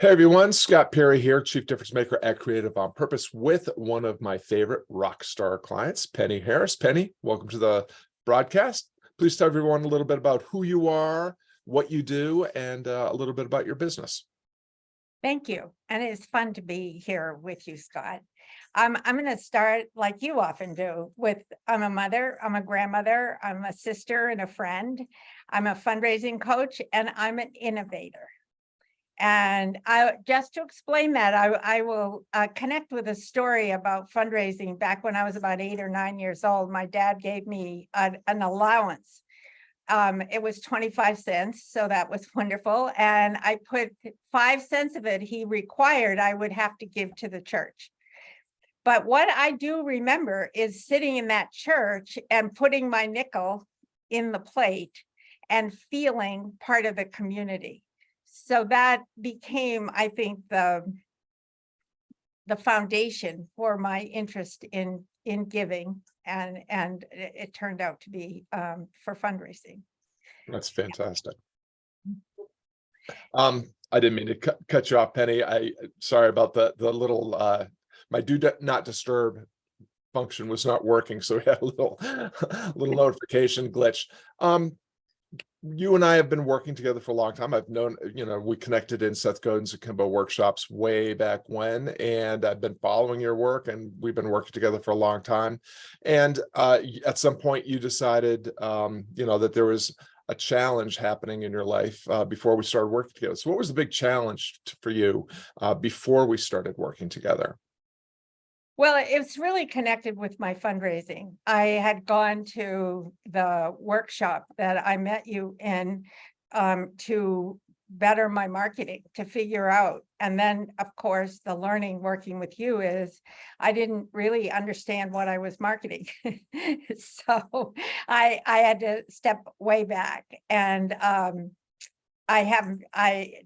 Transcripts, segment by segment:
Hey everyone, Scott Perry here, Chief Difference Maker at Creative on Purpose with one of my favorite rock star clients, Penny Harris. Penny, welcome to the broadcast. Please tell everyone a little bit about who you are, what you do, and a little bit about your business. Thank you. And it's fun to be here with you, Scott. I'm going to start like you often do with I'm a mother, I'm a grandmother, I'm a sister and a friend. I'm a fundraising coach, and I'm an innovator. And just to explain that, I will connect with a story about fundraising. Back when I was about 8 or 9 years old, my dad gave me an allowance. It was 25 cents, so that was wonderful. And I put 5 cents of it he required I would have to give to the church. But what I do remember is sitting in that church and putting my nickel in the plate and feeling part of the community. So that became, I think, the foundation for my interest in giving, and it turned out to be for fundraising. That's fantastic. I didn't mean to cut you off, Penny. Sorry about the little my do not disturb function was not working, so we had a little notification glitch. You and I have been working together for a long time. I've known, we connected in Seth Godin's Akimbo workshops way back when, and I've been following your work, and we've been working together for a long time. And at some point you decided, that there was a challenge happening in your life before we started working together. So what was the big challenge for you before we started working together? Well, it's really connected with my fundraising. I had gone to the workshop that I met you in to better my marketing, to figure out. And then, of course, the learning working with you is I didn't really understand what I was marketing. So I had to step way back. And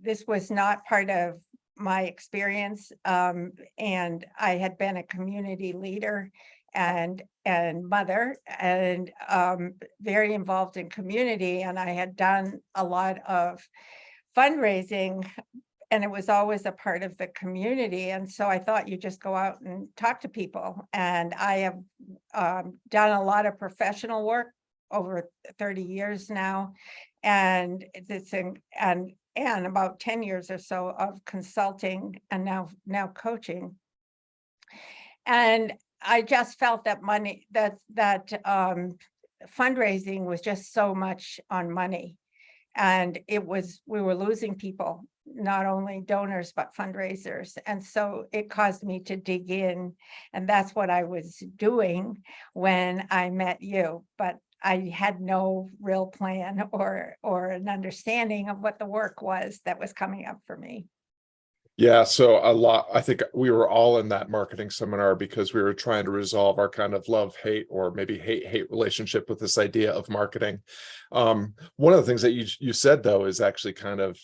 this was not part of my experience, and I had been a community leader and mother, and very involved in community, and I had done a lot of fundraising, and it was always a part of the community. And so I thought you just go out and talk to people, and I have done a lot of professional work over 30 years now, and and about 10 years or so of consulting, and now coaching. And I just felt that fundraising was just so much on money, and we were losing people, not only donors but fundraisers. And so it caused me to dig in, and that's what I was doing when I met you. But I had no real plan or an understanding of what the work was that was coming up for me. Yeah, so I think we were all in that marketing seminar because we were trying to resolve our kind of love-hate, or maybe hate relationship with this idea of marketing. One of the things that you said, though, is actually kind of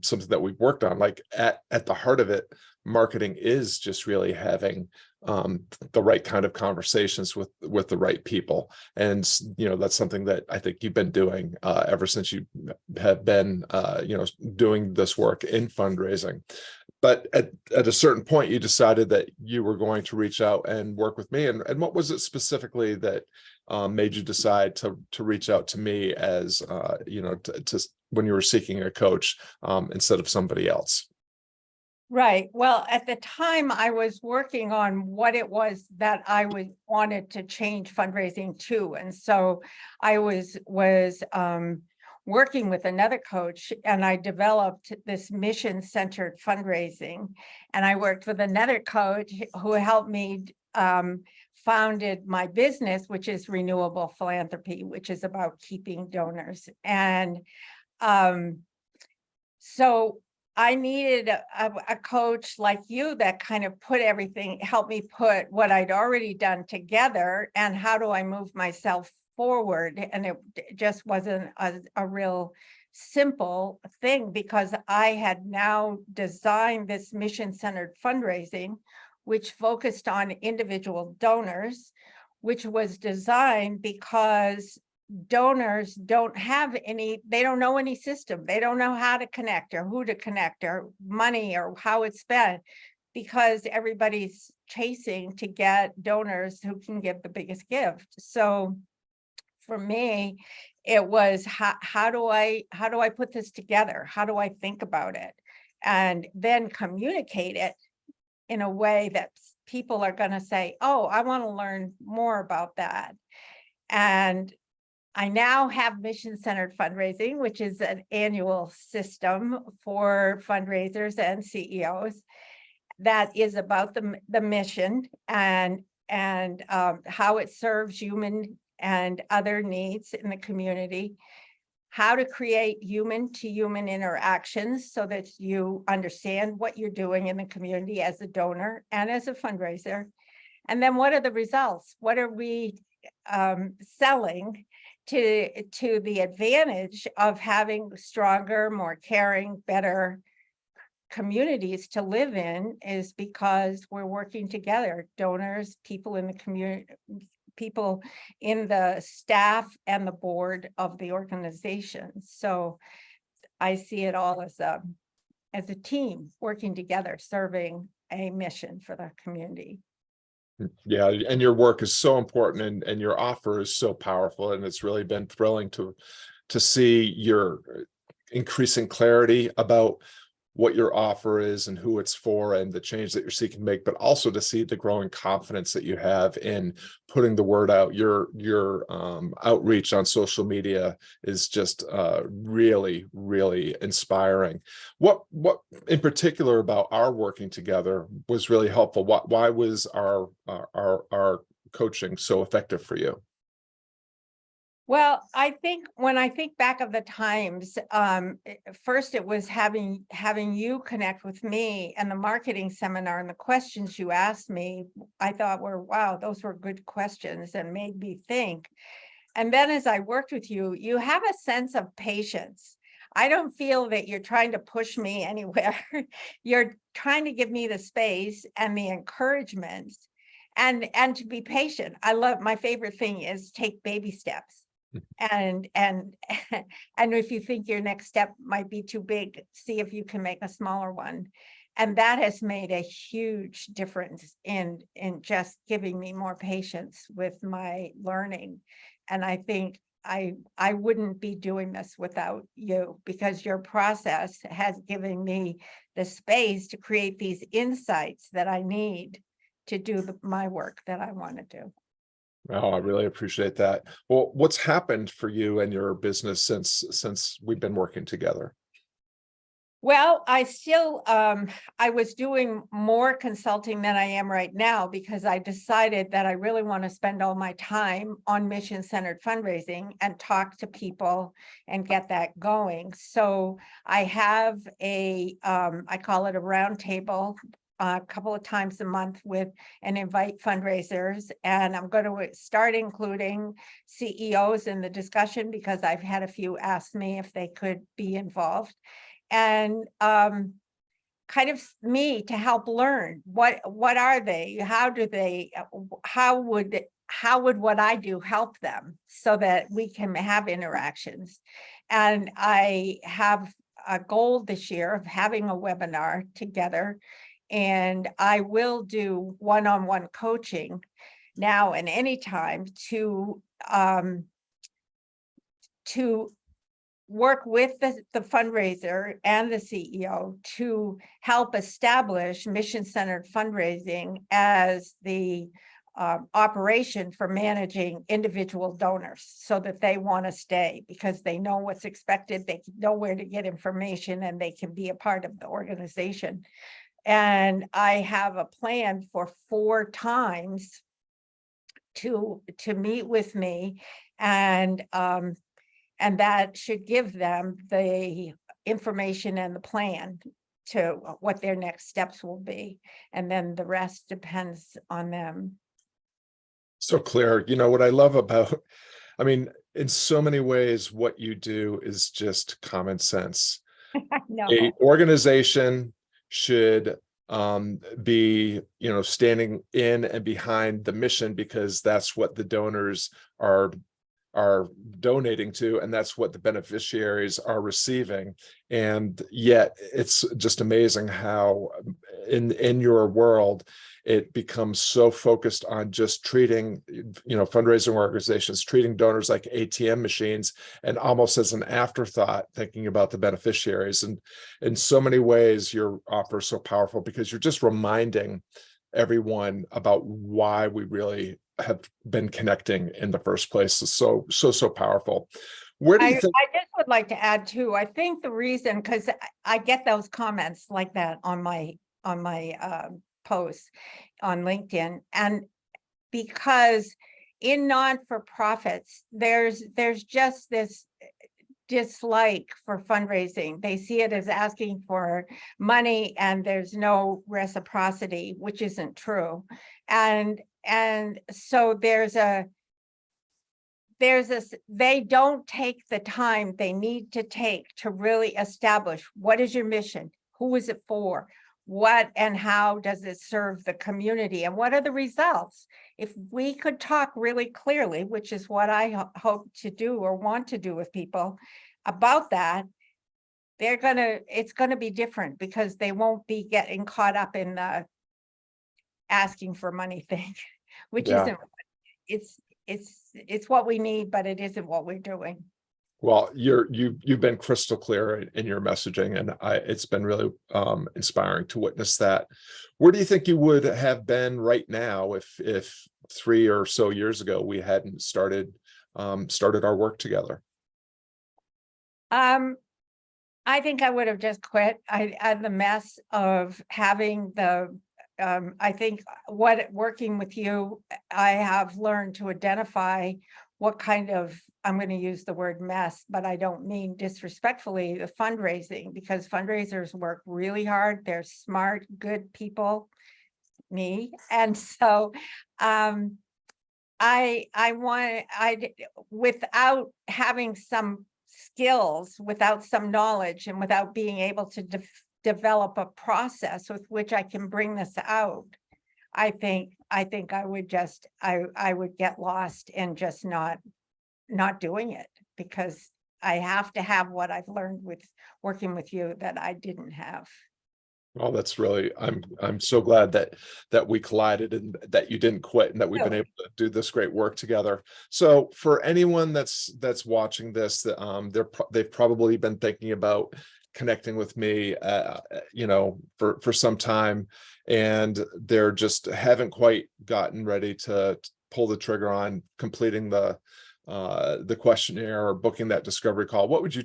something that we've worked on. Like at the heart of it, marketing is just really having the right kind of conversations with the right people. And that's something that I think you've been doing ever since you have been doing this work in fundraising. But at a certain point, you decided that you were going to reach out and work with me. And what was it specifically that made you decide to reach out to me as to when you were seeking a coach instead of somebody else? Right. Well, at the time, I was working on what it was that I wanted to change fundraising to. And so I was working with another coach, and I developed this mission-centered fundraising. And I worked with another coach who helped me founded my business, which is Renewable Philanthropy, which is about keeping donors. And so I needed a coach like you that kind of helped me put what I'd already done together, and how do I move myself forward. And it just wasn't a real simple thing, because I had now designed this mission-centered fundraising, which focused on individual donors, which was designed because donors don't have any, they don't know any system. They don't know how to connect or who to connect or money or how it's spent, because everybody's chasing to get donors who can give the biggest gift. So for me, it was how do I put this together? How do I think about it? And then communicate it in a way that people are going to say, oh, I want to learn more about that. And I now have mission-centered fundraising, which is an annual system for fundraisers and CEOs that is about the mission and how it serves human and other needs in the community, how to create human-to-human interactions so that you understand what you're doing in the community as a donor and as a fundraiser. And then what are the results? What are we selling to the advantage of having stronger, more caring, better communities to live in, is because we're working together, donors, people in the community, people in the staff and the board of the organization. So I see it all as a team working together, serving a mission for the community. Yeah, and your work is so important, and your offer is so powerful, and it's really been thrilling to see your increasing clarity about what your offer is and who it's for and the change that you're seeking to make, but also to see the growing confidence that you have in putting the word out. Your outreach on social media is just really, really inspiring. What in particular about our working together was really helpful? Why was our coaching so effective for you? Well, I think when I think back of the times, first it was having you connect with me and the marketing seminar, and the questions you asked me, I thought were, wow, those were good questions and made me think. And then as I worked with you, you have a sense of patience. I don't feel that you're trying to push me anywhere. You're trying to give me the space and the encouragement and to be patient. My favorite thing is take baby steps. And and if you think your next step might be too big, see if you can make a smaller one. And that has made a huge difference in just giving me more patience with my learning. And I think I wouldn't be doing this without you, because your process has given me the space to create these insights that I need to do my work that I want to do. Oh, I really appreciate that. Well, what's happened for you and your business since we've been working together? Well, I still, I was doing more consulting than I am right now, because I decided that I really want to spend all my time on mission-centered fundraising and talk to people and get that going. So I have I call it a roundtable, a couple of times a month and invite fundraisers. And I'm going to start including CEOs in the discussion, because I've had a few ask me if they could be involved. And kind of me to help learn what are they, how do they, how would what I do help them, so that we can have interactions. And I have a goal this year of having a webinar together, and I will do one-on-one coaching now and anytime to work with the fundraiser and the CEO to help establish mission-centered fundraising as the operation for managing individual donors, so that they want to stay, because they know what's expected, they know where to get information, and they can be a part of the organization. And I have a plan for 4 times to meet with me, and that should give them the information and the plan to what their next steps will be. And then the rest depends on them. So clear. You know what I love about, I mean, in so many ways, what you do is just common sense. I A know. organization should be, standing in and behind the mission, because that's what the donors are are donating to, and that's what the beneficiaries are receiving. And yet it's just amazing how in your world it becomes so focused on just treating, fundraising organizations, treating donors like ATM machines, and almost as an afterthought thinking about the beneficiaries. And in so many ways your offer is so powerful because you're just reminding everyone about why we really have been connecting in the first place. Is so powerful. Where do you think? I just would like to add too, I think the reason, because I get those comments like that on my posts on LinkedIn, and because in non-for-profits, there's just this dislike for fundraising. They see it as asking for money and there's no reciprocity, which isn't true. And so they don't take the time they need to take to really establish what is your mission, who is it for, what and how does it serve the community, and what are the results. If we could talk really clearly, which is what I hope to do or want to do with people about that, it's gonna be different, because they won't be getting caught up in the asking for money thing, which Yeah. isn't, it's what we need, but it isn't what we're doing. Well, you've been crystal clear in your messaging, and it's been really inspiring to witness that. Where do you think you would have been right now if 3 or so years ago we hadn't started our work together? I think I would have just quit. I had the mess of having I think working with you, I have learned to identify what kind of, I'm going to use the word mess, but I don't mean disrespectfully, the fundraising, because fundraisers work really hard. They're smart, good people, me. And so, without having some skills, without some knowledge, and without being able to develop a process with which I can bring this out, I think I would I would get lost in just not doing it, because I have to have what I've learned with working with you that I didn't have. Well, that's really, I'm so glad that we collided and that you didn't quit and that we've been Really. able to do this great work together. So for anyone that's watching this, they've probably been thinking about connecting with me, for some time, and they're just haven't quite gotten ready to pull the trigger on completing the questionnaire or booking that discovery call. What would you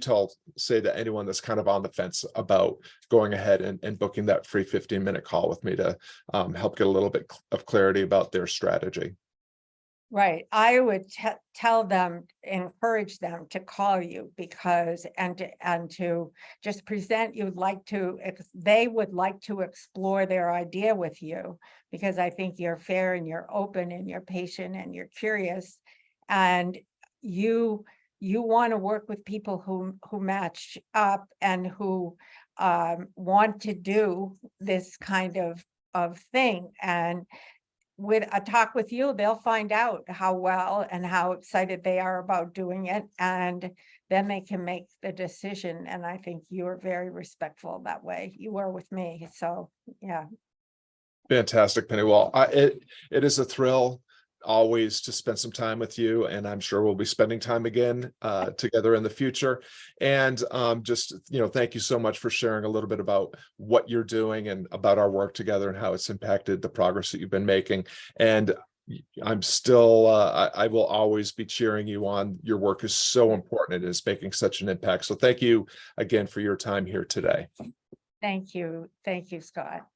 say to anyone that's kind of on the fence about going ahead and booking that free 15-minute call with me to help get a little bit of clarity about their strategy? Right. I would tell them, encourage them to call you, because and to just present, they would like to explore their idea with you, because I think you're fair and you're open and you're patient and you're curious, and you want to work with people who match up and who want to do this kind of thing. And with a talk with you, they'll find out how well and how excited they are about doing it, and then they can make the decision. And I think you are very respectful that way. You were with me. So yeah. Fantastic, Penny. Well, it is a thrill always to spend some time with you, and I'm sure we'll be spending time again together in the future. And just thank you so much for sharing a little bit about what you're doing and about our work together and how it's impacted the progress that you've been making. And I'm still I will always be cheering you on. Your work is so important. It is making such an impact. So thank you again for your time here today. Thank you, Scott.